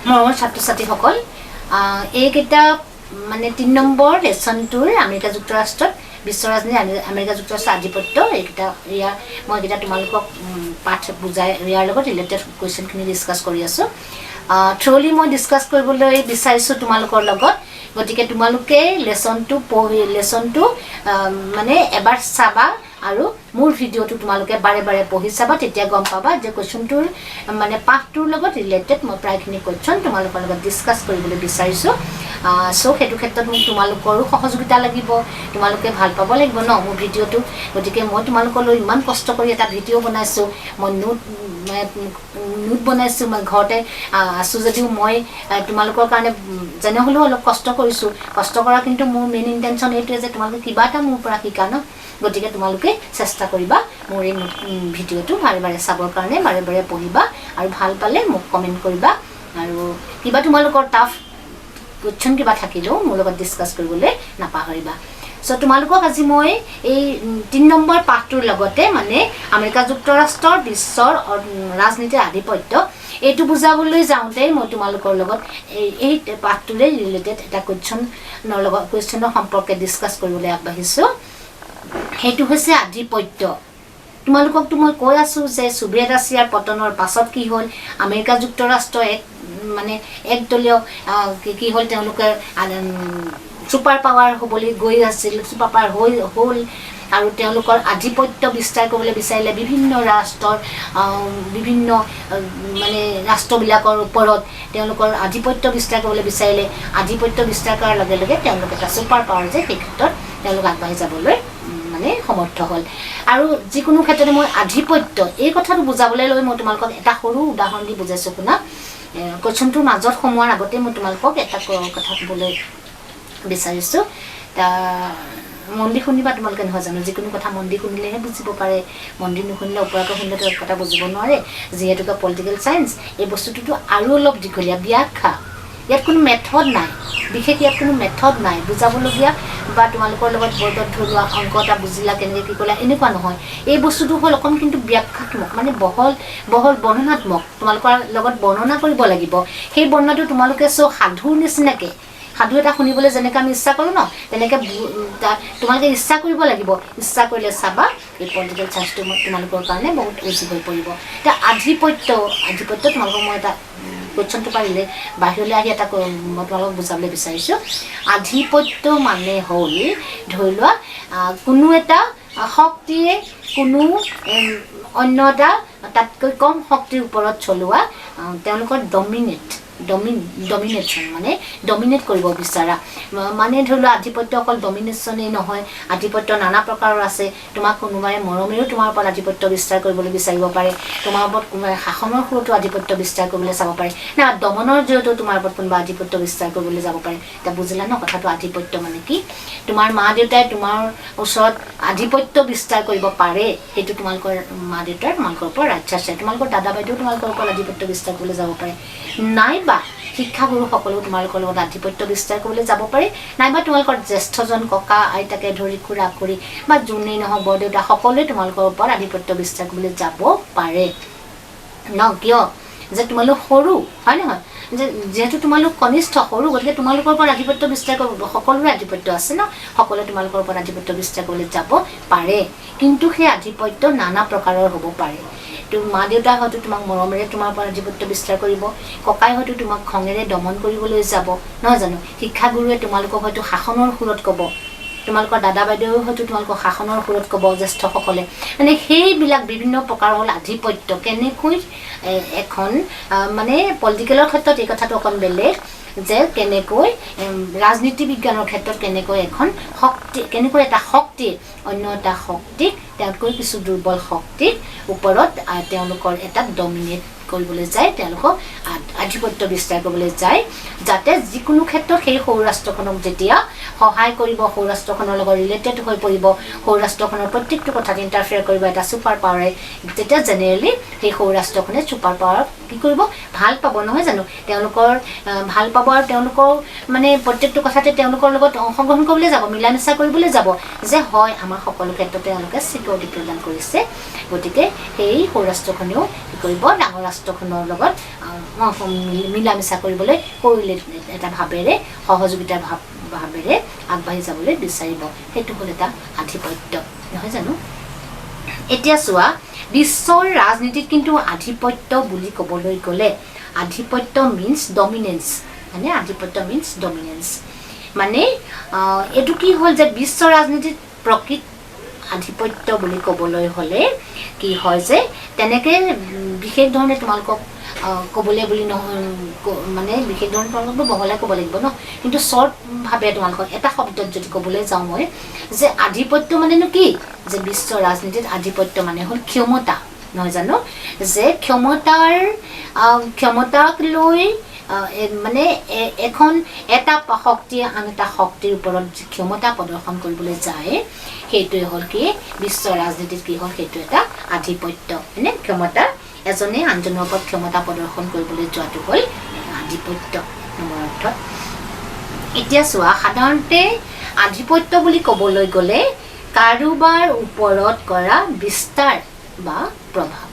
মৰমৰ ছাত্ৰ ছাত্ৰীসকল এইকেইটা মানে ৩ নম্বৰ লেচনটোৰ আমেৰিকা যুক্তৰাষ্ট্ৰত বিশ্ব ৰাজনীতি আমেৰিকা যুক্তৰাষ্ট্ৰৰ আধিপত্য এইকেইটা মই এইকেইটা তোমালোকক পাঠ বুজাই ইয়াৰ লগত ৰিলেটেড কুৱেশ্যনখিনি ডিছকাছ কৰি আছোঁ থ্ৰলি মই ডিছকাছ কৰিবলৈ বিচাৰিছোঁ তোমালোকৰ লগত গতিকে তোমালোকে লেচনটো মানে এবাৰ চাবা আৰু মোৰ ভিডিঅ'টো তোমালোকে বাৰে বাৰে পঢ়ি চাবা তেতিয়া গম পাবা যে কুৱেশ্যনটোৰ মানে পাঠটোৰ লগত ৰিলেটেড মই প্ৰায়খিনি কুৱেশ্যন তোমালোকৰ লগত ডিছকাছ কৰিবলৈ বিচাৰিছোঁ সো সেইটো ক্ষেত্ৰত মোক তোমালোকৰো সহযোগিতা লাগিব তোমালোকে ভাল পাব লাগিব ন মোৰ ভিডিঅ'টো গতিকে মই তোমালোকলৈ ইমান কষ্ট কৰি এটা ভিডিঅ' বনাইছোঁ মই নোট বনাইছোঁ মই ঘৰতে আছোঁ যদিও মই তোমালোকৰ কাৰণে যেনে হ'লেও অলপ কষ্ট কৰিছোঁ কষ্ট কৰা কিন্তু মোৰ মেইন ইণ্টেনশ্যন এইটোৱে যে তোমালোকে কিবা এটা মোৰ পৰা শিকা ন গতিকে তোমালোকে চেষ্টা কৰিবা মোৰ এই ভিডিঅ'টো বাৰে বাৰে চাবৰ কাৰণে বাৰে বাৰে পঢ়িবা আৰু ভাল পালে মোক কমেণ্ট কৰিবা আৰু কিবা তোমালোকৰ টাফ কুৱেশ্যন কিবা থাকিলেও মোৰ লগত ডিছকাছ কৰিবলৈ নাপাহৰিবা সো তোমালোকক আজি মই এই ৩ নম্বৰ পাঠটোৰ লগতে মানে আমেৰিকা যুক্তৰাষ্ট্ৰৰ বিশ্বৰ ৰাজনীতিৰ আধিপত্য এইটো বুজাবলৈ যাওঁতে মই তোমালোকৰ লগত এই পাঠটোৰে ৰিলেটেড এটা কুৱেশ্যনৰ সম্পৰ্কে ডিছকাছ কৰিবলৈ আগবাঢ়িছোঁ সেইটো হৈছে আধিপত্য তোমালোককতো মই কৈ আছোঁ যে ছোভিয়েট ৰাছিয়াৰ পতনৰ পাছত কি হ'ল আমেৰিকা যুক্তৰাষ্ট্ৰ একদলীয় কি হ'ল তেওঁলোকে ছুপাৰ পাৱাৰ হ'বলৈ গৈ আছিল ছুপাৰ পাৱাৰ হ'ল আৰু তেওঁলোকৰ আধিপত্য বিস্তাৰ কৰিবলৈ বিচাৰিলে বিভিন্ন ৰাষ্ট্ৰৰ বিভিন্ন মানে ৰাষ্ট্ৰবিলাকৰ ওপৰত তেওঁলোকৰ আধিপত্য বিস্তাৰ কৰিবলৈ বিচাৰিলে আধিপত্য বিস্তাৰ কৰাৰ লগে লগে তেওঁলোক এটা ছুপাৰ পাৱাৰ যে সেই ক্ষেত্ৰত তেওঁলোক আগবাঢ়ি যাবলৈ মানে সমৰ্থ হ'ল আৰু যিকোনো ক্ষেত্ৰতে মই আধিপত্য এই কথাটো বুজাবলৈ লৈ মই তোমালোকক এটা সৰু উদাহৰণ দি বুজাইছোঁ শুনা কুৱেশ্যনটোৰ মাজত সোমোৱাৰ আগতে মই তোমালোকক এটা কথা ক'বলৈ বিচাৰিছোঁ মন দি শুনিবা তোমালোকে নহয় জানো যিকোনো কথা মন দি শুনিলেহে বুজিব পাৰে মন দি নুশুনিলে ওপৰতো শুনিলেতো এক কথা বুজিব নোৱাৰে যিহেতুকে পলিটিকেল চায়েন্স এই বস্তুটোতো আৰু অলপ দীঘলীয়া ব্যাখ্যা ইয়াত কোনো মেথড নাই বিশেষ ইয়াত কোনো মেথড নাই বুজাবলগীয়া বা তোমালোকৰ লগত বৰ্ডত ধৰোৱা অংক এটা বুজিলা কেনেকৈ কি কৰিলা এনেকুৱা নহয় এই বস্তুটো হ'ল অকণ কিন্তু ব্যাখ্যাত্মক মানে বহল বৰ্ণনাত্মক তোমালোকৰ লগত বৰ্ণনা কৰিব লাগিব সেই বৰ্ণনাটো তোমালোকে সাধুৰ নিচিনাকৈ সাধু এটা শুনিবলৈ যেনেকৈ আমি ইচ্ছা কৰোঁ ন তেনেকৈ তোমালোকে ইচ্ছা কৰিব লাগিব ইচ্ছা কৰিলে চাবা এই পলিটিকেল চায়েন্সটো তোমালোকৰ কাৰণে বহুত ইজি হৈ পৰিব এতিয়া আধিপত্য তোমালোকক মই এটা কুৱেশ্যনটো পাৰিলে বাহিৰলৈ আহি এটা মই তোমালোকক বুজাবলৈ বিচাৰিছোঁ আধিপত্য মানে হ'ল ধৰি লোৱা কোনো এটা শক্তিয়ে কোনো অন্য এটা তাতকৈ কম শক্তিৰ ওপৰত চলোৱা তেওঁলোকৰ ডমিনেশ্যন মানে ডমিনেট কৰিব বিচৰা মানে ধৰি লোৱা আধিপত্য অকল ডমিনেশ্যনেই নহয় আধিপত্য নানা প্ৰকাৰৰ আছে তোমাক কোনোবাই মৰমেৰেও তোমাৰ ওপৰত আধিপত্য বিস্তাৰ কৰিবলৈ বিচাৰিব পাৰে তোমাৰ ওপৰত কোনোবাই শাসনৰ সুৰতো আধিপত্য বিস্তাৰ কৰিবলৈ চাব পাৰে না দমনৰ জৰিয়তেও তোমাৰ ওপৰত কোনোবা আধিপত্য বিস্তাৰ কৰিবলৈ যাব পাৰে এতিয়া বুজিলা ন কথাটো আধিপত্য মানে কি তোমাৰ মা দেউতাই তোমাৰ ওচৰত আধিপত্য বিস্তাৰ কৰিব পাৰে সেইটো তোমালোকৰ মা দেউতাৰ তোমালোকৰ ওপৰত ৰাইটছ আছে তোমালোকৰ দাদা বাইদেউ তোমালোকৰ ওপৰত আধিপত্য বিস্তাৰ কৰিবলৈ যাব পাৰে নাইবা শিক্ষাগুৰুসকলেও তোমালোকৰ লগত আধিপত্য বিস্তাৰ কৰিবলৈ যাব পাৰে নাইবা তোমালোকৰ জ্যেষ্ঠজন ককা আইতাকে ধৰি খুৰা খুৰী বা যোনেই নহওক বৰদেউতা সকলোৱে তোমালোকৰ ওপৰত আধিপত্য বিস্তাৰ কৰিবলৈ যাব পাৰে ন কিয় যে তোমালোক সৰু হয় নহয় যে যেহেতু তোমালোক কনিষ্ঠ সৰু গতিকে তোমালোকৰ ওপৰত আধিপত্য বিস্তাৰ কৰিব সকলোৰে আধিপত্য আছে ন সকলোৱে তোমালোকৰ ওপৰত আধিপত্য বিস্তাৰ কৰিবলৈ যাব পাৰে কিন্তু সেই আধিপত্য নানা প্ৰকাৰৰ হ'ব পাৰে মা দেউতাই হয়তো তোমাক মৰমেৰে তোমাৰ ওপৰত আধিপত্য বিস্তাৰ কৰিব ককাই হয়তো তোমাক খঙেৰে দমন কৰিবলৈ যাব নহয় জানো শিক্ষাগুৰুৱে তোমালোকক হয়তো শাসনৰ সুৰত ক'ব তোমালোকৰ দাদা বাইদেউ হয়তো তোমালোকক শাসনৰ সুৰত ক'ব জ্যেষ্ঠসকলে মানে সেইবিলাক বিভিন্ন প্ৰকাৰৰ হ'ল আধিপত্য কেনেকৈ এখন মানে পলিটিকেলৰ ক্ষেত্ৰত এই কথাটো অকণ বেলেগ যে কেনেকৈ ৰাজনীতি বিজ্ঞানৰ ক্ষেত্ৰত কেনেকৈ এটা শক্তি অন্য এটা শক্তিক তেওঁতকৈ কিছু দুৰ্বল শক্তিৰ ওপৰত তেওঁলোকৰ এটা ডমিনেট কৰিবলৈ যায় তেওঁলোকক আধিপত্য বিস্তাৰ কৰিবলৈ যায় যাতে যিকোনো ক্ষেত্ৰত সেই সৌ ৰাষ্ট্ৰখনক যেতিয়া সহায় কৰিব সৌ ৰাষ্ট্ৰখনৰ লগত ৰিলেটেড হৈ পৰিব সৌ ৰাষ্ট্ৰখনৰ প্ৰত্যেকটো কথাত ইণ্টাৰফেয়াৰ কৰিব এটা ছুপাৰ পাৱাৰে তেতিয়া জেনেৰেলি সেই সৌ ৰাষ্ট্ৰখনে ছুপাৰ পাৱাৰক কি কৰিব ভাল পাব নহয় জানো তেওঁলোকৰ ভাল পাব আৰু তেওঁলোকৰ মানে প্ৰত্যেকটো কথাতে তেওঁলোকৰ লগত অংশগ্ৰহণ কৰিবলৈ যাব মিলা মিছা কৰিবলৈ যাব যে হয় আমাৰ সকলো ক্ষেত্ৰতে তেওঁলোকে ছিকিউৰিটি প্ৰদান কৰিছে গতিকে সেই সৌ ৰাষ্ট্ৰখনেও কি কৰিব ডাঙৰ ৰাষ্ট্ৰখনৰ লগত মিলা মিছা কৰিবলৈ কৰিলে এটা ভাৱেৰে সহযোগিতাৰ ভাৱেৰে আগবাঢ়ি যাবলৈ বিচাৰিব সেইটো হ'ল এটা আধিপত্য নহয় জানো এতিয়া চোৱা বিশ্বৰ ৰাজনীতিত কিন্তু আধিপত্য বুলি ক'বলৈ গ'লে আধিপত্য মিন্স ডমিনেন্স মানে আধিপত্য মিন্স ডমিনেন্স মানে এইটো কি হ'ল যে বিশ্ব ৰাজনীতিত প্ৰকৃত আধিপত্য বুলি ক'বলৈ হ'লে কি হয় যে তেনেকে বিশেষ ধৰণে তোমালোকক ক'বলৈ বুলি নহয় মানে বিশেষ ধৰণে তোমালোকতো বহলাই ক'ব লাগিব ন কিন্তু শ্বৰ্টভাৱে তোমালোকক এটা শব্দত যদি ক'বলৈ যাওঁ মই যে আধিপত্য মানেনো কি যে বিশ্ব ৰাজনীতিত আধিপত্য মানে হ'ল ক্ষমতা নহয় জানো যে ক্ষমতাক লৈ মানে এখন এটা শক্তিয়ে আন এটা শক্তিৰ ওপৰত ক্ষমতা প্ৰদৰ্শন কৰিবলৈ যায় সেইটোৱে হ'ল কি বিশ্ব ৰাজনীতিত কি হ'ল সেইটো এটা আধিপত্য মানে ক্ষমতা এজনে আনজনৰ ওপৰত ক্ষমতা প্ৰদৰ্শন কৰিবলৈ যোৱাটো হ'ল আধিপত্য নম্বৰ অৰ্থত এতিয়া চোৱা সাধাৰণতে আধিপত্য বুলি ক'বলৈ গ'লে কাৰোবাৰ ওপৰত কৰা বিস্তাৰ বা প্ৰভাৱ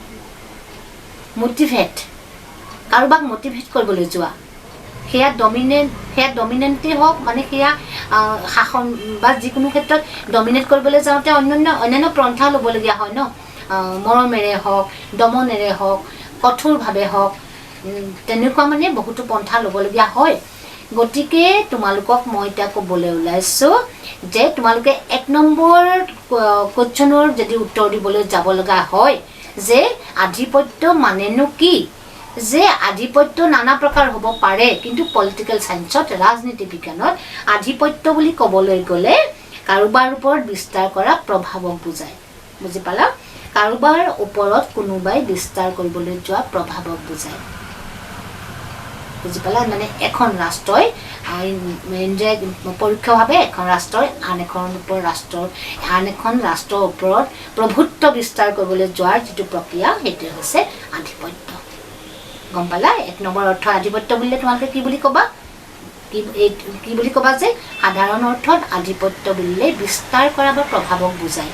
মোটিভেট কাৰোবাক মোটিভেট কৰিবলৈ যোৱা সেয়া ডমিনেণ্টেই হওক মানে সেয়া শাসন বা যিকোনো ক্ষেত্ৰত ডমিনেট কৰিবলৈ যাওঁতে অন্যান্য পন্থা ল'বলগীয়া হয় ন মৰমেৰে হওক দমনেৰে হওক কঠোৰভাৱে হওক তেনেকুৱা মানে বহুতো পন্থা ল'বলগীয়া হয় গতিকে তোমালোকক মই এতিয়া ক'বলৈ ওলাইছোঁ যে তোমালোকে 1 নম্বৰ কোৱেশ্যনৰ যদি উত্তৰ দিবলৈ যাব লগা হয় যে আধিপত্য মানেনো কি যে আধিপত্য নানা প্ৰকাৰ হ'ব পাৰে কিন্তু পলিটিকেল সায়েন্সত ৰাজনীতি বিজ্ঞানত আধিপত্য বুলি ক'বলৈ গ'লে কাৰোবাৰ ওপৰত বিস্তাৰ কৰা প্ৰভাৱক বুজায় বুজি পালা কাৰোবাৰ ওপৰত কোনোবাই বিস্তাৰ কৰিবলৈ যোৱা প্ৰভাৱক বুজায় বুজি পালা মানে এখন ৰাষ্ট্ৰই পৰোক্ষভাৱে এখন ৰাষ্ট্ৰই আন এখন ৰাষ্ট্ৰৰ ওপৰত প্ৰভুত্ব বিস্তাৰ কৰিবলৈ যোৱাৰ যিটো প্ৰক্ৰিয়া সেইটো হৈছে আধিপত্য গম পালা 1 নম্বৰ অৰ্থ আধিপত্য বুলিলে তোমালোকে কি বুলি ক'বা কি বুলি ক'বা যে সাধাৰণ অৰ্থত আধিপত্য বুলিলে বিস্তাৰ কৰা বা প্ৰভাৱক বুজায়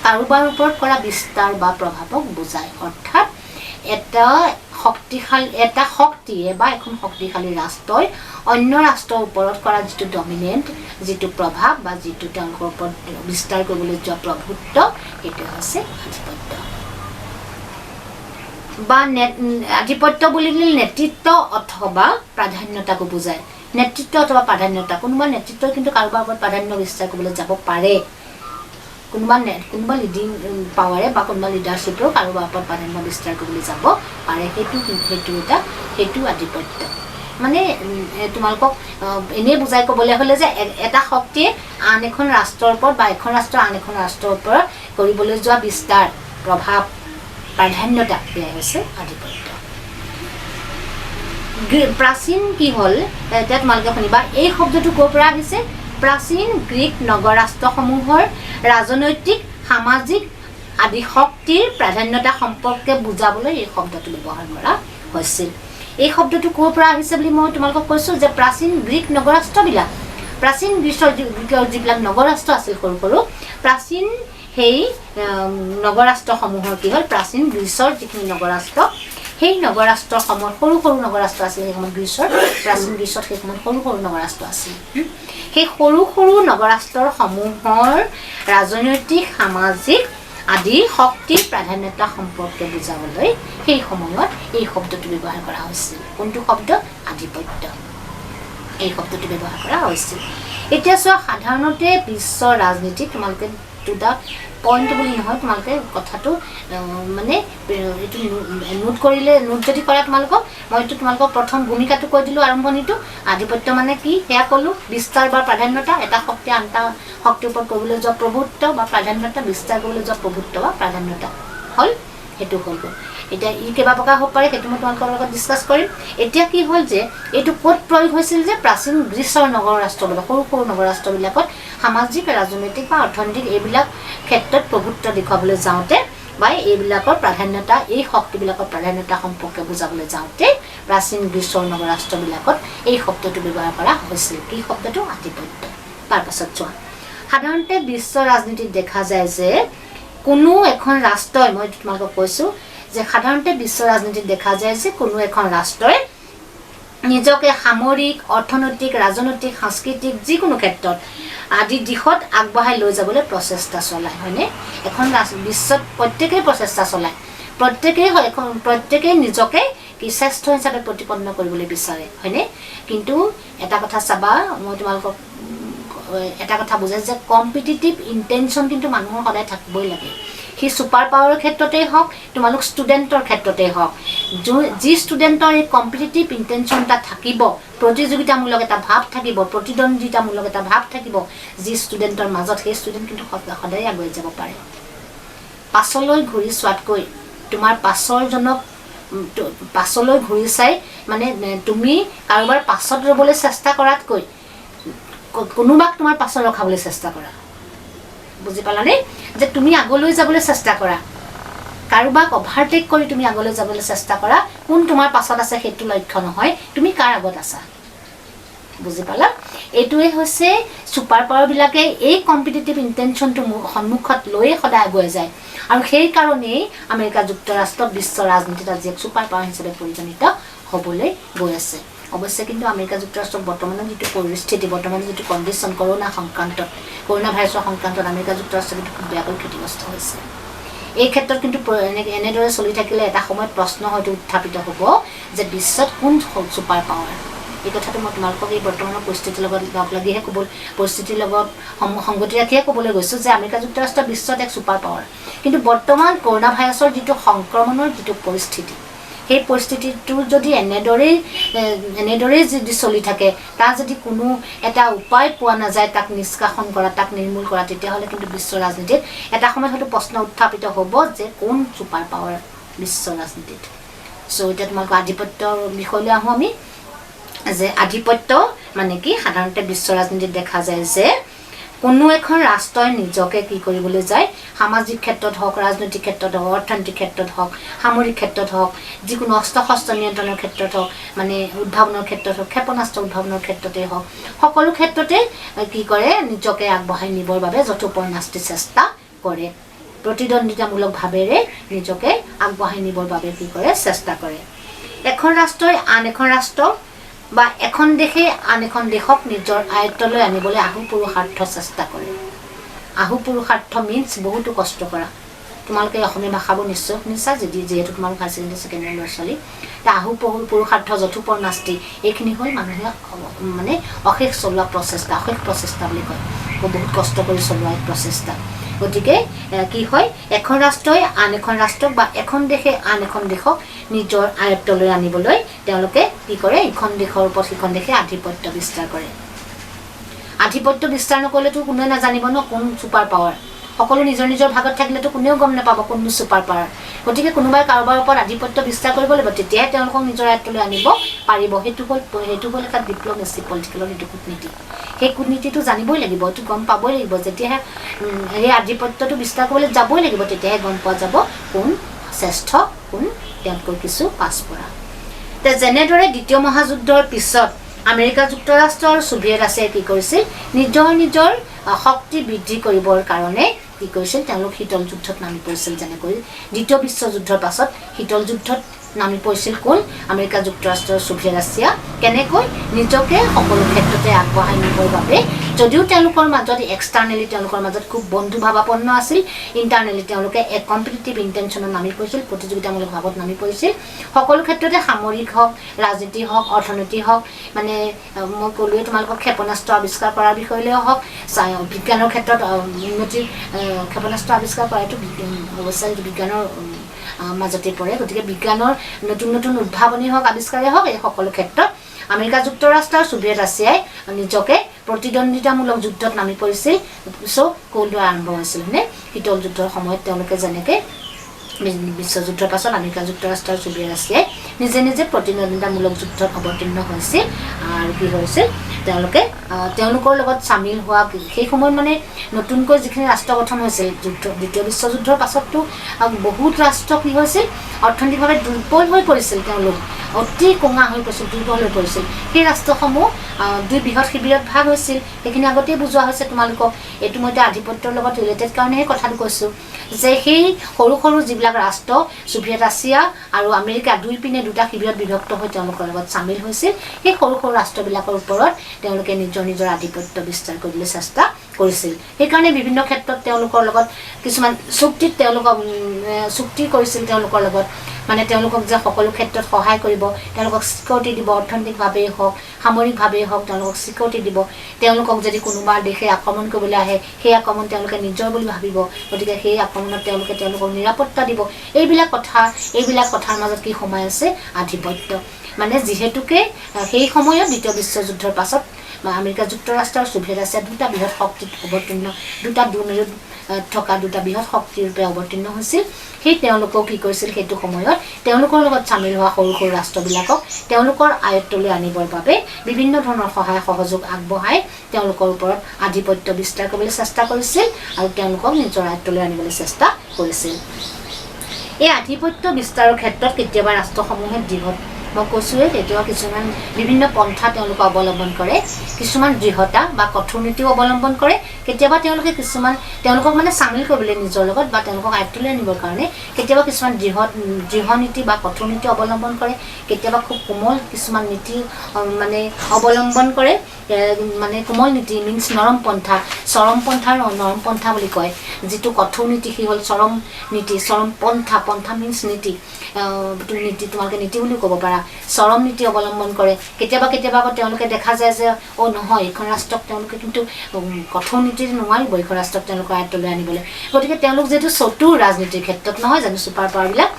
কাৰোবাৰ ওপৰত কৰা বিস্তাৰ বা প্ৰভাৱক বুজায় অৰ্থাৎ এটা শক্তিয়ে বা এখন শক্তিশালী ৰাষ্ট্ৰই অন্য ৰাষ্ট্ৰৰ ওপৰত কৰা যিটো ডমিনেণ্ট যিটো প্ৰভাৱ বা যিটো তেওঁলোকৰ ওপৰত বিস্তাৰ কৰিবলৈ যোৱা প্ৰভুত্ব সেইটো হৈছে আধিপত্য বা আধিপত্য বুলিলে নেতৃত্ব অথবা প্ৰাধান্যতাকো বুজায় নেতৃত্ব অথবা প্ৰাধান্যতা কোনোবা নেতৃত্বই কিন্তু কাৰোবাৰ ওপৰত প্ৰাধান্য বিস্তাৰ কৰিবলৈ যাব পাৰে কোনোবা লিডিং পাৱাৰে বা কোনোবা লিডাৰশ্বিপেও কাৰোবাৰ ওপৰত প্ৰাধান্য বিস্তাৰ কৰিবলৈ যাব পাৰে সেইটো আধিপত্য মানে তোমালোকক এনেই বুজাই ক'বলৈ হ'লে যে এটা শক্তিয়ে আন এখন ৰাষ্ট্ৰৰ ওপৰত বা এখন ৰাষ্ট্ৰ আন এখন ৰাষ্ট্ৰৰ ওপৰত কৰিবলৈ যোৱা বিস্তাৰ প্ৰভাৱ প্ৰাধান্যতা এয়াই হৈছে আধিপত্য প্ৰাচীন কি হ'ল এতিয়া তোমালোকে শুনিবা এই শব্দটো ক'ৰ পৰা আহিছে প্ৰাচীন গ্ৰীক নগৰৰাষ্ট্ৰসমূহৰ ৰাজনৈতিক সামাজিক আদি শক্তিৰ প্ৰাধান্যতা সম্পৰ্কে বুজাবলৈ এই শব্দটো ব্যৱহাৰ কৰা হৈছিল এই শব্দটো ক'ৰ পৰা আহিছে বুলি মই তোমালোকক কৈছোঁ যে প্ৰাচীন গ্ৰীক নগৰৰাষ্ট্ৰবিলাক প্ৰাচীন গ্ৰীচৰ যিবিলাক নগৰৰাষ্ট্ৰ আছিল সৰু সৰু প্ৰাচীন সেই নগৰৰাষ্ট্ৰসমূহৰ কি হ'ল প্ৰাচীন গ্ৰীচৰ যিখিনি নগৰৰাষ্ট্ৰ সেই নগৰৰাষ্ট্ৰসমূহৰ সৰু সৰু নগৰৰাষ্ট্ৰ আছিল সেইসময়ত গ্ৰীচৰ প্ৰাচীন গ্ৰীচত সেইসময়ত সৰু সৰু নগৰৰাষ্ট্ৰ আছিল সেই সৰু সৰু নগৰৰাষ্ট্ৰসমূহৰ ৰাজনৈতিক সামাজিক আদি শক্তিৰ প্ৰাধান্যতা সম্পৰ্কে বুজাবলৈ সেই সময়ত এই শব্দটো ব্যৱহাৰ কৰা হৈছিল কোনটো শব্দ আধিপত্য এই শব্দটো ব্যৱহাৰ কৰা হৈছিল এতিয়া চোৱা সাধাৰণতে বিশ্ব ৰাজনীতিত তোমালোকে দুটা পইণ্ট বুলি নহয় তোমালোকে কথাটো মানে এইটো নোট যদি কৰা তোমালোকক মইতো তোমালোকক প্ৰথম ভূমিকাটো কৈ দিলোঁ আৰম্ভণিটো আধিপত্য মানে কি সেয়া ক'লোঁ বিস্তাৰ বা প্ৰাধান্যতা এটা শক্তি আন এটা শক্তিৰ ওপৰত কৰিবলৈ যোৱা প্ৰভুত্ব বা প্ৰাধান্যতা বিস্তাৰ কৰিবলৈ যোৱা প্ৰভুত্ব বা প্ৰাধান্যতা হ'ল সেইটো হৈ গ'ল এতিয়া ই কেইবা প্ৰকাৰ হ'ব পাৰে সেইটো মই তোমালোকৰ লগত ডিছকাছ কৰিম এতিয়া কি হ'ল যে এইটো ক'ত প্ৰয়োগ হৈছিল যে প্ৰাচীন গ্ৰীচৰ নগৰৰাষ্ট্ৰবিলাক সৰু সৰু নগৰৰাষ্ট্ৰবিলাকত সামাজিক ৰাজনৈতিক বা অৰ্থনৈতিক এইবিলাক ক্ষেত্ৰত প্ৰভুত্ব দেখুৱাবলৈ যাওঁতে বা এইবিলাকৰ প্ৰাধান্যতা এই শক্তিবিলাকৰ প্ৰাধান্যতা সম্পৰ্কে বুজাবলৈ যাওঁতে প্ৰাচীন গ্ৰীচৰ নগৰৰাষ্ট্ৰবিলাকত এই শব্দটো ব্যৱহাৰ কৰা হৈছিল কি শব্দটো আধিপত্য তাৰপাছত চোৱা সাধাৰণতে বিশ্ব ৰাজনীতিত দেখা যায় যে কোনো এখন ৰাষ্ট্ৰই মই তোমালোকক কৈছোঁ যে সাধাৰণতে বিশ্ব ৰাজনীতিত দেখা যায় যে কোনো এখন ৰাষ্ট্ৰই নিজকে সামৰিক অৰ্থনৈতিক ৰাজনৈতিক সাংস্কৃতিক যিকোনো ক্ষেত্ৰত আদি দিশত আগবঢ়াই লৈ যাবলৈ প্ৰচেষ্টা চলায় হয়নে এখন বিশ্বত প্ৰত্যেকেই প্ৰচেষ্টা চলায় প্ৰত্যেকেই নিজকে কি শ্ৰেষ্ঠ হিচাপে প্ৰতিপন্ন কৰিবলৈ বিচাৰে হয়নে কিন্তু এটা কথা চাবা মই তোমালোকক এটা কথা বুজাই যে কম্পিটিটিভ ইণ্টেনশ্যন কিন্তু মানুহৰ সদায় থাকিবই লাগে হি সুপাৰ পাৱাৰৰ ক্ষেত্ৰতেই হওক তোমালোক ষ্টুডেণ্টৰ ক্ষেত্ৰতেই হওক যি ষ্টুডেণ্টৰ এই কম্পিটিটিভ ইণ্টেনশ্যন এটা থাকিব প্ৰতিযোগিতামূলক এটা ভাৱ থাকিব প্ৰতিদ্বন্দ্বিতামূলক এটা ভাৱ থাকিব যি ষ্টুডেণ্টৰ মাজত সেই ষ্টুডেণ্ট কিন্তু সদায় আগুৱাই যাব পাৰে পাছলৈ ঘূৰি চোৱাতকৈ তোমাৰ পাছলৈ ঘূৰি চাই মানে তুমি কাৰোবাৰ পাছত ৰ'বলৈ চেষ্টা কৰাতকৈ কোনোবাক তোমাৰ পাছত ৰখাবলৈ চেষ্টা কৰা বুজি পালানে যে তুমি আগলৈ যাবলৈ চেষ্টা কৰা কাৰোবাক অভাৰটেক কৰি তুমি আগলৈ যাবলৈ চেষ্টা কৰা কোন তোমাৰ পাছত আছে সেইটো লক্ষ্য নহয় তুমি কাৰ আগত আছা বুজি পালা এইটোৱে হৈছে সুপাৰ পাৱাৰবিলাকে এই কম্পিটিটিভ ইণ্টেনশ্যনটো সন্মুখত লৈ সদায় আগুৱাই যায় আৰু সেই কাৰণেই আমেৰিকা যুক্তৰাষ্ট্ৰ বিশ্ব ৰাজনীতিত আজি এক সুপাৰ পাৱাৰ হিচাপে পৰিগণিত হ'বলৈ গৈ আছে অৱশ্যে কিন্তু আমেৰিকা যুক্তৰাষ্ট্ৰৰ বৰ্তমানৰ যিটো পৰিস্থিতি বৰ্তমানৰ যিটো কণ্ডিশ্যন কৰোণা ভাইৰাছৰ সংক্ৰান্তত আমেৰিকা যুক্তৰাষ্ট্ৰ কিন্তু খুব বেয়াকৈ ক্ষতিগ্ৰস্ত হৈছে এই ক্ষেত্ৰত কিন্তু এনেদৰে চলি থাকিলে এটা সময়ত প্ৰশ্ন হয়তো উত্থাপিত হ'ব যে বিশ্বত কোন ছুপাৰ পাৱাৰ এই কথাটো মই তোমালোকক এই বৰ্তমানৰ পৰিস্থিতিৰ লগত লগ লাগিহে পৰিস্থিতিৰ লগত সংগতি ৰাখিহে ক'বলৈ গৈছোঁ যে আমেৰিকা যুক্তৰাষ্ট্ৰ বিশ্বত এক ছুপাৰ পাৱাৰ কিন্তু বৰ্তমান কৰোণা ভাইৰাছৰ যিটো সংক্ৰমণৰ যিটো পৰিস্থিতি সেই পৰিস্থিতিটো যদি এনেদৰেই যদি চলি থাকে তাৰ যদি কোনো এটা উপায় পোৱা নাযায় তাক নিষ্কাশন কৰা তাক নিৰ্মূল কৰা তেতিয়াহ'লে কিন্তু বিশ্ব ৰাজনীতিত এটা সময়ত হয়তো প্ৰশ্ন উত্থাপিত হ'ব যে কোন ছুপাৰ পাৱাৰ বিশ্ব ৰাজনীতিত চ' এতিয়া তোমালোকৰ আধিপত্যৰ বিষয়লৈ আহোঁ আমি যে আধিপত্য মানে কি সাধাৰণতে বিশ্ব ৰাজনীতিত দেখা যায় যে কোনো এখন ৰাষ্ট্ৰই নিজকে কি কৰিবলৈ যায় সামাজিক ক্ষেত্ৰত হওক ৰাজনৈতিক ক্ষেত্ৰত হওক অৰ্থনৈতিক ক্ষেত্ৰত হওক সামৰিক ক্ষেত্ৰত হওক যিকোনো অস্ত্ৰ শস্ত্ৰ নিয়ন্ত্ৰণৰ ক্ষেত্ৰত হওক মানে উদ্ভাৱনৰ ক্ষেত্ৰত হওক ক্ষেপণাস্ত্ৰ উদ্ভাৱনৰ ক্ষেত্ৰতেই হওক সকলো ক্ষেত্ৰতে কি কৰে নিজকে আগবঢ়াই নিবৰ বাবে যথোপৰ্ণাস্তি চেষ্টা কৰে প্ৰতিদ্বন্দ্বিতামূলক ভাৱেৰে নিজকে আগবঢ়াই নিবৰ বাবে কি কৰে চেষ্টা কৰে এখন ৰাষ্ট্ৰই আন এখন ৰাষ্ট্ৰ বা এখন দেশে আন এখন দেশক নিজৰ আয়ত্তলৈ আনিবলৈ আহুপুৰুষাৰ্থ চেষ্টা কৰে আহুপুৰুষাৰ্থ মিন্স বহুতো কষ্ট কৰা তোমালোকে অসমীয়া ভাষাবোৰ নিশ্চয় শুনিছা যিহেতু তোমালোক হায়াৰ ছেকেণ্ডেৰী ছেকেণ্ড ইয়াৰ ল'ৰা ছোৱালী আহুপুৰুষাৰ্থ যথোপৰ্ণাস্তি এইখিনি হ'ল মানুহে মানে অশেষ চলোৱা প্ৰচেষ্টা অশেষ প্ৰচেষ্টা বুলি কয় বহুত কষ্ট কৰি চলোৱা এক প্ৰচেষ্টা গতিকে কি হয় এখন ৰাষ্ট্ৰই আন এখন ৰাষ্ট্ৰক বা এখন দেশে আন এখন দেশক নিজৰ আয়ত্তলৈ আনিবলৈ তেওঁলোকে কি কৰে ইখন দেশৰ ওপৰত সিখন দেশে আধিপত্য বিস্তাৰ কৰে আধিপত্য বিস্তাৰ নকৰিলেতো কোনোৱে নাজানিব ন কোন ছুপাৰ পাৱাৰ সকলো নিজৰ নিজৰ ভাগত থাকিলেতো কোনেও গম নাপাব কোন ছুপাৰ পাৱাৰ গতিকে কোনোবাই কাৰোবাৰ ওপৰত আধিপত্য বিস্তাৰ কৰিব লাগিব তেতিয়াহে তেওঁলোকক নিজৰ আয়ত্তলৈ আনিব পাৰিব সেইটো হ'ল এটা ডিপ্ল'মেচি পলিটিকেলৰ সেইটো কূটনীতি সেই কূটনীতিটো জানিবই লাগিব এইটো গম পাবই লাগিব যেতিয়াহে সেই আধিপত্যটো বিস্তাৰ কৰিবলৈ যাবই লাগিব তেতিয়াহে গম পোৱা যাব কোন শ্ৰেষ্ঠ কোন তেওঁলোকৰ কিছু পাছপৰা যেনেদৰে দ্বিতীয় মহাযুদ্ধৰ পিছত আমেৰিকা যুক্তৰাষ্ট্ৰ আৰু ছোভিয়েট ৰাছিয়াই কি কৰিছিল নিজৰ শক্তি বৃদ্ধি কৰিবৰ কাৰণে কি কৰিছিল তেওঁলোক শীতল যুদ্ধত নামি পৰিছিল যেনেকৈ দ্বিতীয় বিশ্বযুদ্ধৰ পাছত শীতল যুদ্ধত নামি পৰিছিল কোন আমেৰিকা যুক্তৰাষ্ট্ৰ আৰু ছোভিয়েট ৰাছিয়া কেনেকৈ নিজকে সকলো ক্ষেত্ৰতে আগবঢ়াই নিবৰ বাবে যদিও তেওঁলোকৰ মাজত এক্সটাৰ্নেলি তেওঁলোকৰ মাজত খুব বন্ধুভাৱাপন্ন আছিল ইণ্টাৰনেলি তেওঁলোকে এক কম্পিটিটিভ ইণ্টেনশ্যনত নামি পৰিছিল প্ৰতিযোগিতামূলক ভাৱত নামি পৰিছিল সকলো ক্ষেত্ৰতে সামৰিক হওক ৰাজনীতি হওক অৰ্থনীতি হওক মানে মই ক'লোৱে তোমালোকক ক্ষেপণাস্ত্ৰ আৱিষ্কাৰ কৰাৰ বিষয়লৈও হওক বিজ্ঞানৰ ক্ষেত্ৰত উন্নতিৰ ক্ষেপণাস্ত্ৰ আৱিষ্কাৰ কৰাটো অৱশ্যে বিজ্ঞানৰ মাজতে পৰে গতিকে বিজ্ঞানৰ নতুন নতুন উদ্ভাৱনী হওক আৱিষ্কাৰেই হওক এই সকলো ক্ষেত্ৰত আমেৰিকা যুক্তৰাষ্ট্ৰ আৰু ছোভিয়েট ৰাছিয়াই নিজকে প্ৰতিদ্বন্দ্বিতামূলক যুদ্ধত নামি পৰিছিল চ' ক'ল্ড ৱাৰ আৰম্ভ হৈছিল হয়নে শীতল যুদ্ধৰ সময়ত তেওঁলোকে যেনেকৈ বিশ্বযুদ্ধৰ পাছত আমেৰিকা যুক্তৰাষ্ট্ৰ আৰু ছোভিয়েট ৰাছিয়াই নিজে প্ৰতিদ্বন্দ্বিতামূলক যুদ্ধত অৱতীৰ্ণ হৈছিল আৰু কি হৈছিল তেওঁলোকে তেওঁলোকৰ লগত চামিল হোৱা সেই সময়ত মানে নতুনকৈ যিখিনি ৰাষ্ট্ৰ গঠন হৈছিল দ্বিতীয় বিশ্বযুদ্ধৰ পাছততো বহুত ৰাষ্ট্ৰ কি হৈছিল অৰ্থনৈতিকভাৱে দুৰ্বল হৈ পৰিছিল তেওঁলোক অতি কোঙা হৈ পৰিছিল দুৰ্বল হৈ পৰিছিল সেই ৰাষ্ট্ৰসমূহ দুই বৃহৎ শিবিৰত ভাগ হৈছিল সেইখিনি আগতেই বুজোৱা হৈছে তোমালোকক এইটো মই আধিপত্যৰ লগত ৰিলেটেড কাৰণেহে কথাটো কৈছোঁ যে সেই সৰু সৰু যিবিলাক ৰাষ্ট্ৰ ছোভিয়েট ৰাছিয়া আৰু আমেৰিকা দুই পিনে দুটা শিবিৰত বিভক্ত হৈ তেওঁলোকৰ লগত চামিল হৈছিল সেই সৰু সৰু ৰাষ্ট্ৰবিলাকৰ ওপৰত তেওঁলোকে নিজৰ নিজৰ আধিপত্য বিস্তাৰ কৰিবলৈ চেষ্টা কৰিছিল সেইকাৰণে বিভিন্ন ক্ষেত্ৰত তেওঁলোকৰ লগত কিছুমান চুক্তিত তেওঁলোকক চুক্তি কৰিছিল তেওঁলোকৰ লগত মানে তেওঁলোকক যে সকলো ক্ষেত্ৰত সহায় কৰিব তেওঁলোকক সিকিউৰিটি দিব অৰ্থনৈতিকভাৱেই হওক সামৰিকভাৱেই হওক তেওঁলোকক সিকিউৰিটি দিব তেওঁলোকক যদি কোনোবা দেশে আক্ৰমণ কৰিবলৈ আহে সেই আক্ৰমণ তেওঁলোকে নিজৰ বুলি ভাবিব গতিকে সেই আক্ৰমণত তেওঁলোকক নিৰাপত্তা দিব এইবিলাক কথাৰ মাজত কি সোমাই আছে আধিপত্য মানে যিহেতুকে সেই সময়ত দ্বিতীয় বিশ্বযুদ্ধৰ পাছত আমেৰিকা যুক্তৰাষ্ট্ৰ আৰু ছোভিয়েট ৰাছিয়া দুটা বৃহৎ শক্তিত অৱতীৰ্ণ দুটা দুমেৰুত থকা দুটা বৃহৎ শক্তিৰ ৰূপে অৱতীৰ্ণ হৈছিল সেই তেওঁলোকেও কি কৰিছিল সেইটো সময়ত তেওঁলোকৰ লগত চামিল হোৱা সৰু সৰু ৰাষ্ট্ৰবিলাকক তেওঁলোকৰ আয়ত্তলৈ আনিবৰ বাবে বিভিন্ন ধৰণৰ সহায় সহযোগ আগবঢ়াই তেওঁলোকৰ ওপৰত আধিপত্য বিস্তাৰ কৰিবলৈ চেষ্টা কৰিছিল আৰু তেওঁলোকক নিজৰ আয়ত্তলৈ আনিবলৈ চেষ্টা কৰিছিল এই আধিপত্য বিস্তাৰৰ ক্ষেত্ৰত কেতিয়াবা ৰাষ্ট্ৰসমূহে মই কৈছোঁৱে তেতিয়াও কিছুমান বিভিন্ন পন্থা তেওঁলোকে অৱলম্বন কৰে কিছুমান দৃঢ়তা বা কঠোৰ নীতিও অৱলম্বন কৰে কেতিয়াবা তেওঁলোকক মানে চামিল কৰিবলৈ নিজৰ লগত বা তেওঁলোকক আয়ত্তলৈ আনিবৰ কাৰণে কেতিয়াবা কিছুমান দৃঢ় নীতি বা কঠোৰ নীতি অৱলম্বন কৰে কেতিয়াবা খুব কোমল কিছুমান নীতি মানে অৱলম্বন কৰে মানে কোমল নীতি মিন্স নৰম পন্থা চৰম পন্থা আৰু নৰম পন্থা বুলি কয় যিটো কঠোৰ নীতি সি হ'ল চৰম নীতি চৰম পন্থা মিন্স নীতি নীতি তোমালোকে নীতি বুলি ক'ব পাৰা চৰম নীতি অৱলম্বন কৰে কেতিয়াবা আকৌ তেওঁলোকে দেখা যায় যে নহয় এইখন ৰাষ্ট্ৰক তেওঁলোকে কিন্তু কঠোৰ নীতি নোৱাৰিব এইখন ৰাষ্ট্ৰক তেওঁলোকৰ আয়ত্তলৈ আনিবলৈ গতিকে তেওঁলোক যিহেতু চতুৰ ৰাজনীতিৰ ক্ষেত্ৰত নহয় জানো ছুপাৰ পাৱাৰবিলাক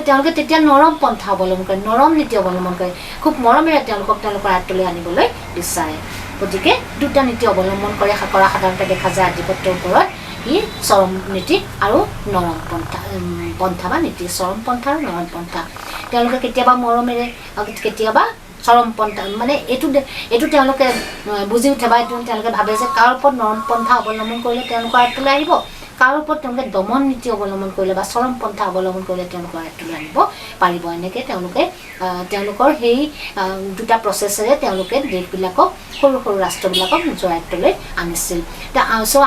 তেওঁলোকে তেতিয়া নৰম পন্থা অৱলম্বন কৰে নৰম নীতি অৱলম্বন কৰে খুব মৰমেৰে তেওঁলোকৰ আয়ত্তলৈ আনিবলৈ বিচাৰে গতিকে দুটা নীতি অৱলম্বন কৰা সাধাৰণতে দেখা যায় আধিপত্যৰ ওপৰত ই চৰম নীতি আৰু নৰম পন্থা বা নীতি চৰম পন্থা আৰু নৰম পন্থা তেওঁলোকে কেতিয়াবা মৰমেৰে কেতিয়াবা চৰম পন্থা মানে এইটো তেওঁলোকে বুজি উঠে বা এইটো তেওঁলোকে ভাবে যে কাৰ ওপৰত নৰম পন্থা অৱলম্বন কৰিলে তেওঁলোকৰ আয়ত্তলৈ আহিব কাৰ ওপৰত তেওঁলোকে দমন নীতি অৱলম্বন কৰিলে বা চৰম পন্থা অৱলম্বন কৰিলে তেওঁলোকৰ আয়ত্তলৈ আনিব পাৰিব এনেকৈ তেওঁলোকৰ সেই দুটা প্ৰচেছেৰে তেওঁলোকে দেশবিলাকক সৰু সৰু ৰাষ্ট্ৰবিলাকক নিজৰ আয়ত্তলৈ আনিছিল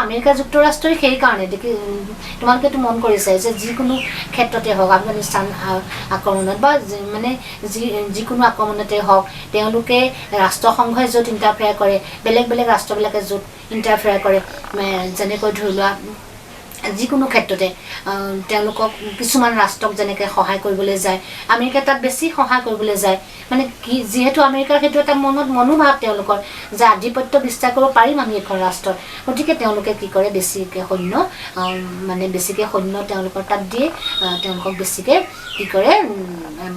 আমেৰিকা যুক্তৰাষ্ট্ৰই সেইকাৰণে তোমালোকেতো মন কৰিছে যে যিকোনো ক্ষেত্ৰতে হওক আফগানিস্তান আক্ৰমণত বা মানে যিকোনো আক্ৰমণতে হওক তেওঁলোকে ৰাষ্ট্ৰসংঘই য'ত ইণ্টাৰফেয়াৰ কৰে বেলেগ ৰাষ্ট্ৰবিলাকে য'ত ইণ্টাৰফেয়াৰ কৰে যেনেকৈ ধৰি লোৱা যিকোনো ক্ষেত্ৰতে তেওঁলোকক কিছুমান ৰাষ্ট্ৰক যেনেকৈ সহায় কৰিবলৈ যায় আমেৰিকা তাত বেছি সহায় কৰিবলৈ যায় মানে কি যিহেতু আমেৰিকাৰ সেইটো এটা মনোভাৱ তেওঁলোকৰ যে আধিপত্য বিস্তাৰ কৰিব পাৰিম আমি এখন ৰাষ্ট্ৰত গতিকে তেওঁলোকে কি কৰে বেছিকৈ সৈন্য তেওঁলোকৰ তাত দিয়ে তেওঁলোকক বেছিকৈ কি কৰে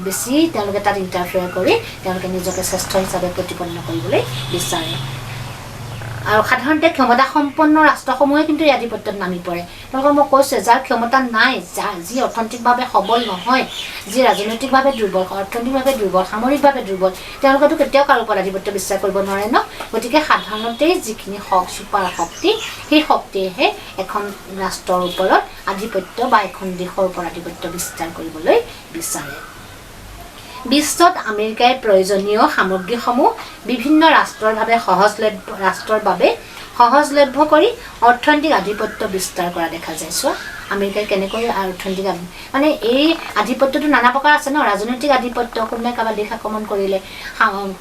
বেছি তেওঁলোকে তাত ইণ্টাৰফেয়াৰ কৰি তেওঁলোকে নিজকে শ্ৰেষ্ঠ হিচাপে প্ৰতিপন্ন কৰিবলৈ বিচাৰে আৰু সাধাৰণতে ক্ষমতা সম্পন্ন ৰাষ্ট্ৰসমূহে কিন্তু এই আধিপত্যত নামি পৰে তেওঁলোকক মই কৈছোঁ যাৰ ক্ষমতা নাই যি অৰ্থনৈতিকভাৱে সবল নহয় যি ৰাজনৈতিকভাৱে দুৰ্বল অৰ্থনৈতিকভাৱে দুৰ্বল সামৰিকভাৱে দুৰ্বল তেওঁলোকেতো কেতিয়াও কাৰো ওপৰত আধিপত্য বিস্তাৰ কৰিব নোৱাৰে ন গতিকে সাধাৰণতেই যিখিনি ছুপাৰ শক্তি সেই শক্তিয়েহে এখন ৰাষ্ট্ৰৰ ওপৰত আধিপত্য বা এখন দেশৰ ওপৰত আধিপত্য বিস্তাৰ কৰিবলৈ বিচাৰে বিশ্বত আমেৰিকাই প্ৰয়োজনীয় সামগ্ৰীসমূহ বিভিন্ন ৰাষ্ট্ৰৰ বাবে সহজলভ্য কৰি অৰ্থনৈতিক আধিপত্য বিস্তাৰ কৰা দেখা যায় চোৱা আমেৰিকাই কেনেকৈ অৰ্থনৈতিক মানে এই আধিপত্যটো নানা প্ৰকাৰ আছে ন ৰাজনৈতিক আধিপত্য কোনোবাই কাৰোবাৰ দেশ আক্ৰমণ কৰিলে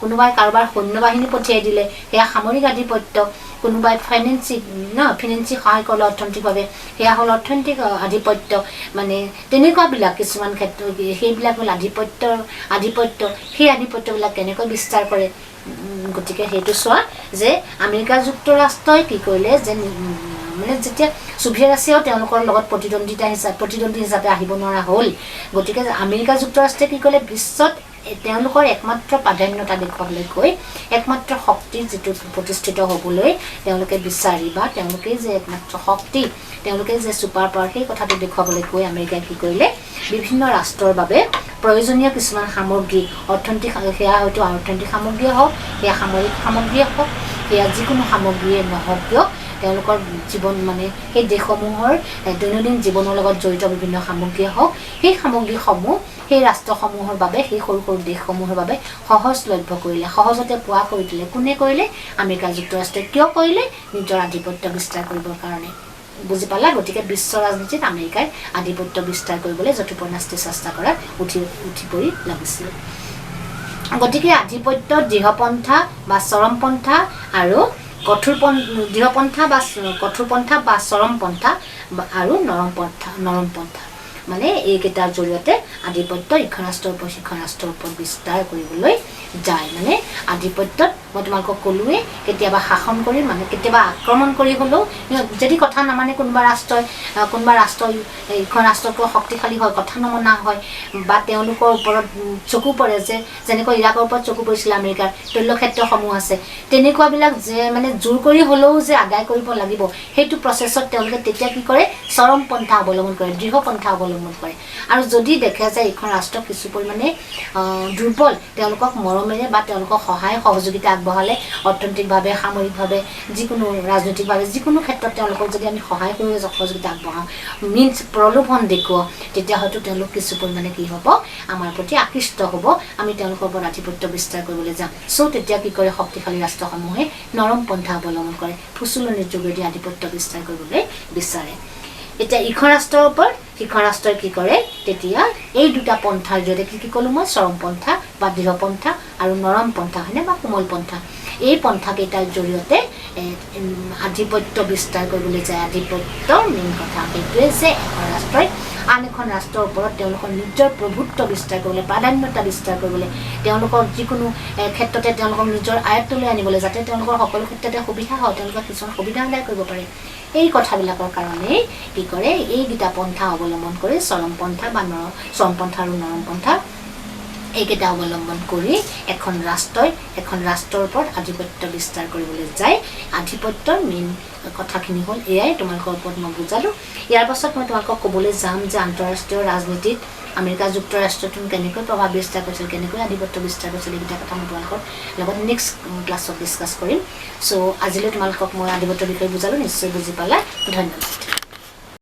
কোনোবাই কাৰোবাৰ সৈন্যবাহিনী পঠিয়াই দিলে সেয়া সামৰিক আধিপত্য কোনোবাই ফিনেন্সিক সহায় কৰিলে অৰ্থনৈতিকভাৱে সেয়া হ'ল অৰ্থনৈতিক আধিপত্য মানে তেনেকুৱাবিলাক কিছুমান ক্ষেত্ৰত সেইবিলাক হ'ল আধিপত্য সেই আধিপত্যবিলাক কেনেকৈ বিস্তাৰ কৰে গতিকে সেইটো চোৱা যে আমেৰিকা যুক্তৰাষ্ট্ৰই কি কৰিলে যে মানে যেতিয়া ছোভিয়েট ৰাছিয়াও তেওঁলোকৰ লগত প্ৰতিদ্বন্দ্বী হিচাপে আহিব নোৱাৰা হ'ল গতিকে আমেৰিকা যুক্তৰাষ্ট্ৰই কি কৰিলে বিশ্বত তেওঁলোকৰ একমাত্ৰ প্ৰাধান্যতা দেখুৱাবলৈ গৈ একমাত্ৰ শক্তি যিটো প্ৰতিষ্ঠিত হ'বলৈ তেওঁলোকে বিচাৰি বা তেওঁলোকেই যে একমাত্ৰ শক্তি তেওঁলোকে যে ছুপাৰ পাৱাৰ সেই কথাটো দেখুৱাবলৈ গৈ আমেৰিকাই কি কৰিলে বিভিন্ন ৰাষ্ট্ৰৰ বাবে প্ৰয়োজনীয় কিছুমান সামগ্ৰী অৰ্থনৈতিক সেয়া হয়তো অৰ্থনৈতিক সামগ্ৰীয়ে হওক সেয়া সামৰিক সামগ্ৰীয়ে হওক সেয়া যিকোনো সামগ্ৰীয়ে নহওক কিয় তেওঁলোকৰ জীৱন মানে সেই দেশসমূহৰ দৈনন্দিন জীৱনৰ লগত জড়িত বিভিন্ন সামগ্ৰীয়ে হওক সেই সামগ্ৰীসমূহ সেই ৰাষ্ট্ৰসমূহৰ বাবে সেই সৰু সৰু দেশসমূহৰ বাবে সহজলভ্য কৰিলে সহজতে পোৱা কৰি দিলে কোনে কৰিলে আমেৰিকা যুক্তৰাষ্ট্ৰই কিয় কৰিলে নিজৰ আধিপত্য বিস্তাৰ কৰিবৰ কাৰণে বুজি পালা গতিকে বিশ্ব ৰাজনীতিত আমেৰিকাই আধিপত্য বিস্তাৰ কৰিবলৈ যথোপন্যাস্তি চেষ্টা কৰাত উঠি পৰি লাগিছিল গতিকে আধিপত্য দৃঢ়পন্থা বা চৰমপন্থা আৰু দৃঢ়পন্থা বা কঠোৰপন্থা বা চৰমপন্থা আৰু নৰমপন্থা মানে এইকেইটাৰ জৰিয়তে আধিপত্য ইখন ৰাষ্ট্ৰৰ ওপৰত সিখন ৰাষ্ট্ৰৰ ওপৰত বিস্তাৰ কৰিবলৈ যায় মানে আধিপত্যত মই তোমালোকক ক'লোৱে কেতিয়াবা শাসন কৰি মানে কেতিয়াবা আক্ৰমণ কৰি হ'লেও যদি কথা নামানে কোনোবা ৰাষ্ট্ৰ ইখন ৰাষ্ট্ৰতকৈ শক্তিশালী হয় কথা নমনা হয় বা তেওঁলোকৰ ওপৰত চকু পৰে যে যেনেকৈ ইৰাকৰ ওপৰত চকু পৰিছিল আমেৰিকাৰ তৈলক্ষেত্ৰসমূহ আছে তেনেকুৱাবিলাক যে মানে জোৰ কৰি হ'লেও যে আদায় কৰিব লাগিব সেইটো প্ৰচেছত তেওঁলোকে তেতিয়া কি কৰে চৰমপন্থা অৱলম্বন কৰে দৃঢ়পন্থা অৱলম্বন কৰে আৰু যদি দেখে যে এইখন ৰাষ্ট্ৰ কিছু পৰিমাণে দুৰ্বল তেওঁলোকক মৰমেৰে বা তেওঁলোকক সহায় সহযোগিতা আগবঢ়ালে অৰ্থনৈতিকভাৱে সামৰিকভাৱে যিকোনো ৰাজনৈতিকভাৱে যিকোনো ক্ষেত্ৰত তেওঁলোকক যদি আমি সহায় কৰি সহযোগিতা আগবঢ়াওঁ মিন্স প্ৰলোভন দেখুৱাওঁ তেতিয়া হয়তো তেওঁলোক কিছু পৰিমাণে কি হ'ব আমাৰ প্ৰতি আকৃষ্ট হ'ব আমি তেওঁলোকৰ ওপৰত আধিপত্য বিস্তাৰ কৰিবলৈ যাম চ' তেতিয়া কি কৰে শক্তিশালী ৰাষ্ট্ৰসমূহে নৰম পন্থা অৱলম্বন কৰে ফুচুলনিৰ যোগেদি আধিপত্য বিস্তাৰ কৰিবলৈ বিচাৰে এতিয়া ইখন ৰাষ্ট্ৰৰ ওপৰত সিখন ৰাষ্ট্ৰই কি কৰে তেতিয়া এই দুটা পন্থাৰ জৰিয়তে কি ক'লো মই চৰমপন্থা বা দৃঢ়পন্থা আৰু নৰম পন্থা হয়নে বা কোমল পন্থা এই পন্থাকেইটাৰ জৰিয়তে আধিপত্য বিস্তাৰ কৰিবলৈ যায় আধিপত্যৰ মেইন কথা সেইটোৱে যে এখন ৰাষ্ট্ৰই আন এখন ৰাষ্ট্ৰৰ ওপৰত তেওঁলোকৰ নিজৰ প্ৰভুত্ব বিস্তাৰ কৰিবলৈ প্ৰাধান্যতা বিস্তাৰ কৰিবলৈ তেওঁলোকৰ যিকোনো ক্ষেত্ৰতে তেওঁলোকক নিজৰ আয়ত্তলৈ আনিবলৈ যাতে তেওঁলোকৰ সকলো ক্ষেত্ৰতে সুবিধা হয় তেওঁলোকৰ কিছুমান সুবিধা আদায় কৰিব পাৰে এই কথাবিলাকৰ কাৰণেই কি কৰে এইকেইটা পন্থা অৱলম্বন কৰি চৰমপন্থা বা চৰমপন্থা আৰু নৰমপন্থা এইকেইটা অৱলম্বন কৰি এখন ৰাষ্ট্ৰৰ ওপৰত আধিপত্য বিস্তাৰ কৰিবলৈ যায় আধিপত্যৰ মেইন কথাখিনি হ'ল এয়াই তোমালোকৰ ওপৰত মই বুজালোঁ ইয়াৰ পাছত মই তোমালোকক ক'বলৈ যাম যে আন্তঃৰাষ্ট্ৰীয় ৰাজনীতিত আমেৰিকা যুক্তৰাষ্ট্ৰটো কেনেকৈ প্ৰভাৱ বিস্তাৰ কৰিছিল কেনেকৈ আধিপত্য বিস্তাৰ কৰিছিল এইকেইটা কথা মই তোমালোকৰ লগত নেক্সট ক্লাছত ডিছকাছ কৰিম চ' আজিলৈ তোমালোকক মই আধিপত্যৰ বিষয়ে বুজালোঁ নিশ্চয় বুজি পালা ধন্যবাদ